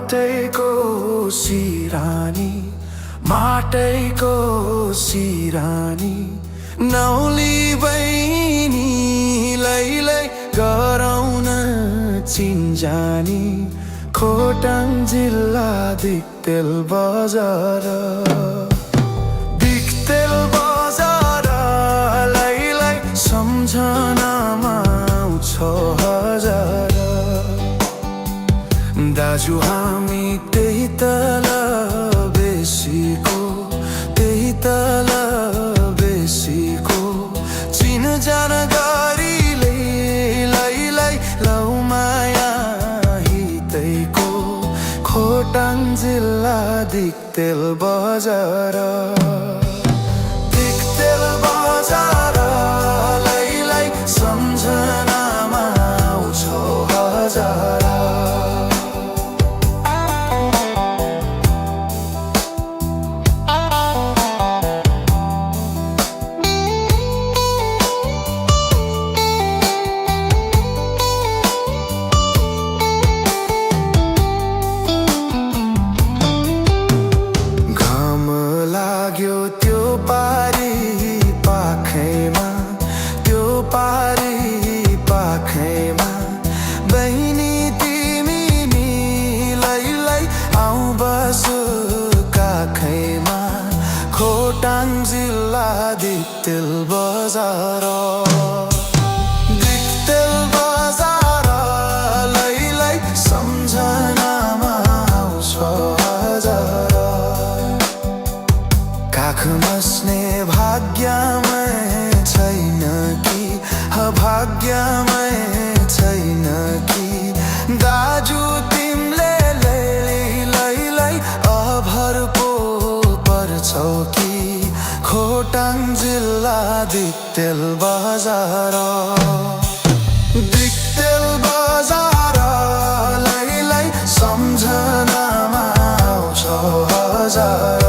माटैको सिरानी माटैको सिरानी नौली बहिनीलाई गराउन चिन्जानी खोटाङ जिल्ला दिक्तेल बजार सम्झनामा आउँछ हजार दाजु हामी त्यही तल बेसीको चिनजान गरीले लौ माया हितैको खोटाङ जिल्ला दिक्तेल बजार सम्झनामा आउँछ हजार घाम लाग्यो त्यो पारी पाखैमा बहिनी तिमी निलाई आऊ बस काखैमा खोटाङ जिल्ला दिक्तेल बजार सम्झनामा आउँछ हजार काख मस्ने भाग्यमै छैन कि भाग्यमै छैन कि दाजु तिमीले अभर पो पर्छौ कि खोटाङ जिल्ला दिक्तेल बजार सम्झनामा आउँछ हजार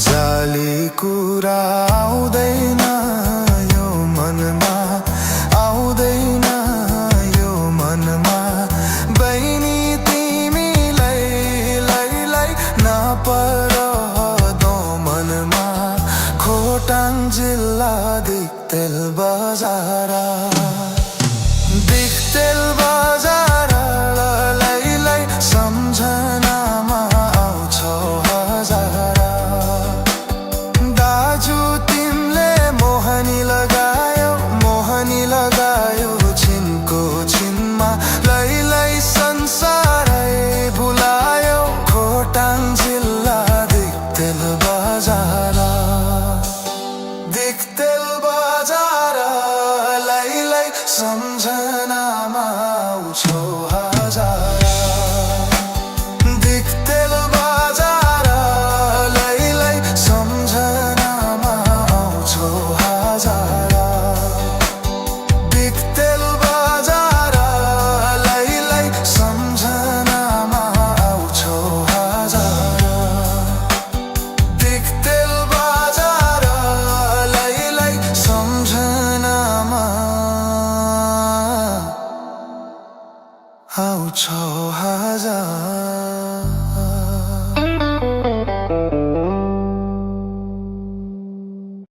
जाली कुरा आउँदैन यो मनमा बहिनी तिमीलाई नपरदो मनमा खोटाङ जिल्ला दिक्तेल बजार सम्झनामा आउँछ हजार दाजु तिमीले मोहनी लगायो छिनको छिनमा लै संसारै भुलायो खोटाङ जिल्ला दिक्तेल बजार लै सम्झनामा आउँछ हजार आउँछ हजार